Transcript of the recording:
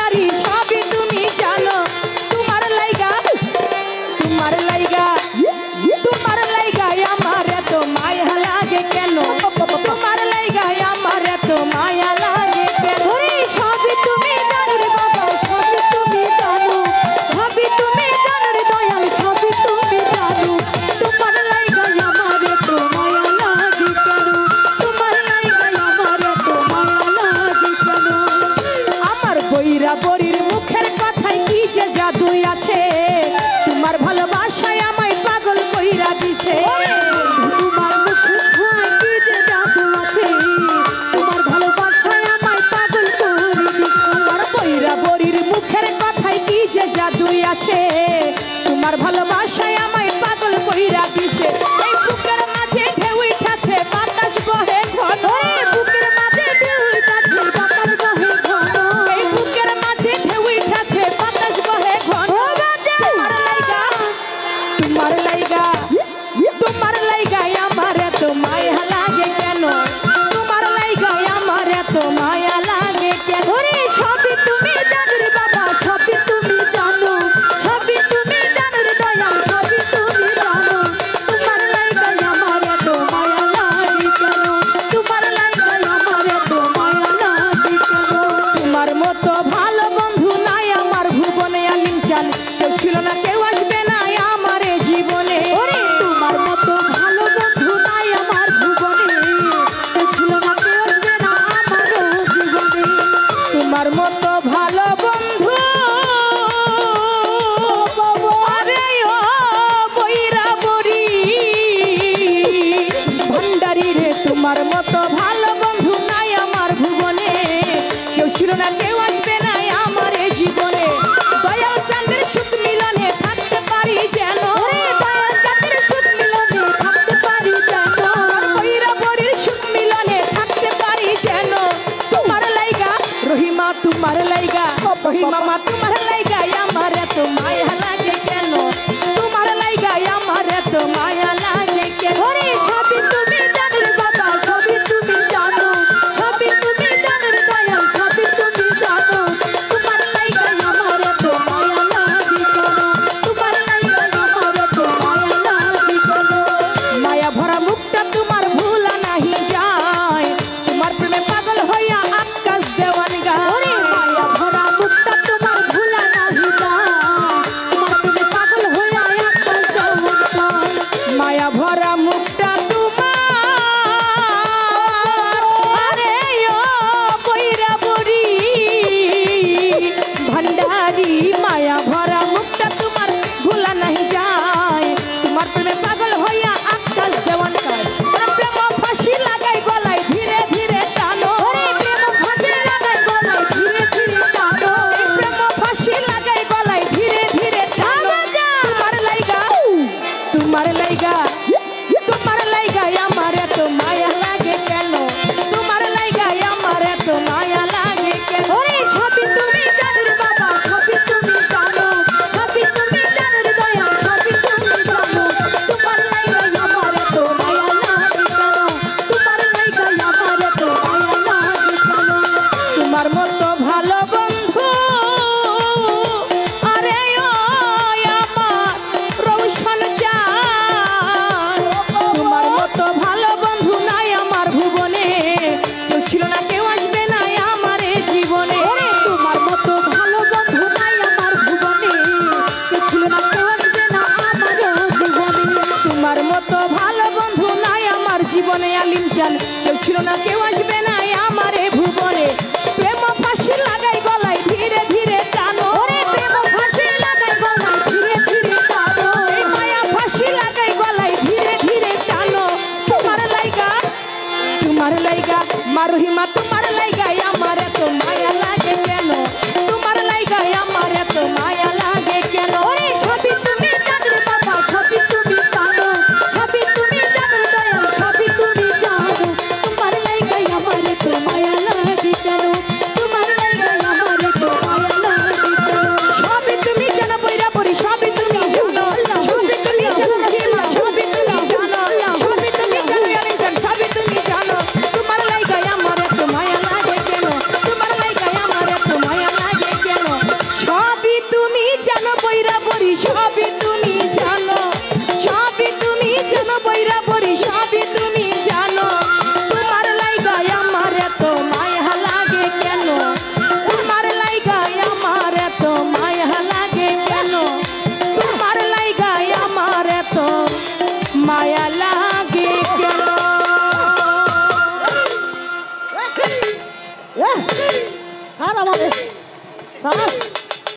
ভান্ডারি সবই তুমি জানো। তোমার লাইগা আমার এত মায়া লাগে কেন? তোমার লাইগা আমার এত মায়া লাগে কেন? সবই তুমি জানো রে বাবা, সবই তুমি জানো, সবই তুমি জানো রে দয়াল, সবই তুমি জানো। তোমার লাইগা আমার এত মায়া লাগে কেন? তোমার লাইগা আমার এত মায়া লাগে কেন? আমার বইরা বরির মুখের কথায় কি যে জাদু আছে, তোমার ভালোবাসায় আমায় পাগল কইরা দিছে। তোমার মুখে ছোঁয়ায় কি যে জাদু আছে, তোমার ভালোবাসায় আমায় পাগল করে দিছে। আমার বইরা বরির মুখের কথায় কি যে জাদু আছে, তোমার ভালোবাসায় আমায় পাগল কইরা দিছে। এই বুকের মাঝে ঢেউ উঠেছে বাতাস বহে ঘন, বুকের মাঝে ঢেউ উঠেছে বাতাস বহে ঘন, এই বুকের মাঝে ঢেউ উঠেছে বাতাস বহে ঘন। তোমার লাইগা আমার এত মায়া লাগে কেন? তোমার লাইগা আমার এত মায়া লাগে কেন? সবই তুমি জানো রে বাবা, সবই তুমি জানো, সবই তুমি জানো রে দয়াল, সবই তুমি জানো। তোমার লাইগা আমার এত মায়া লাগে কেন? তোমার লাইগা আমার এত মায়া লাগে কেন? তোমার মতো ভালো বন্ধু নাই আমার ভুবনে, আলিম চান কেউ ছিল না, কেউ আসবে না আমার এ জীবনে। তোমার মতো ভালো বন্ধু নাই আমার ভুবনে, কেউ ছিল না, কেউ আসবে না আমারও জীবনে। তোমার মতো ভালো বন্ধু আরে ও বইরা বরি ভান্ডারি রে, তোমার মতো ভালো বন্ধু নাই আমার ভুবনে, কেউ ছিল না, কেউ আসবে না আমার এ জীবনে। দয়াল চাঁদের সুখ মিলনে থাকতে পারি যেন, দয়াল চাঁদের সুখ মিলনে থাকতে পারি যেন, বইরা বরির সুখ মিলনে থাকতে পারি যেন। তোমার লাইগা রহিমা, তোমার লাইগা রহিমা, তোমার লাইগা আমার এত মায়া লাগে কেন? তোমার লাইগা আমার এত মায়া লাগে কেন? সবই তুমি জানো রে বাবা, সবই তুমি জানো, সবই তুমি জানো রে দয়াল, সবই তুমি জানো। তোমার লাইগা আমার এত মায়া লাগে কেন? তোমার লাইগা আমার এত মায়া লাগে কেন? মায়া ভরা মুখটা তোমার ভুলা নাহি যায়, তোমার প্রেমে পাগল হইয়া আকাশ দেওয়ান গায়। মায়া ভরা মুখটা তোমার ভুলা নাহি যায়, তোমার প্রেমে পাগল হইয়া আকাশ দেওয়ান গায়। মায়া ভরা মুখটা তোমার আরে ও বইরা বরি ভান্ডারি, মায়া ভরা মুখটা তোমার ভুলা নাহি যায়, তোমার প্রেমে পাগল হইয়া আকাশ দেওয়ান গায়। প্রেম ফাঁসি লাগাই গলায় ধীরে ধীরে টানো, প্রেম ফাঁসি লাগাই গলায় ধীরে ধীরে টানো, প্রেম ফাঁসি লাগাই গলায় ধীরে ধীরে টানো। তোমার লাইগা আমার এত মায়া লাগে কেন? তোমার লাইগা আমার এত মায়া লাগে কেন? সবই তুমি জানো রে বাবা, সবই তুমি জানো, সবই তুমি জানো রে দয়াল, সবই তুমি জানো। তোমার লাইগা আমার এত মায়া লাগে কেন? তোমার লাইগা আমার এত মায়া লাগে কেন? তোমার মতো ভালো বন্ধু আরে ও আমার রৌশন জান, তোমার মতো ভালো বন্ধু নাই আমার ভুবনে, কেউ ছিল না, কেউ আসবে না আমার এ জীবনে। তোমার মতো ভালো বন্ধু নাই আমার ভুবনে, কেউ ছিল না, কেউ আসবে না আমারও জীবনে। তোমার মতো ভালো বন্ধু নাই আমার জীবনে, আলিম চান কেউ ছিল না, কেউ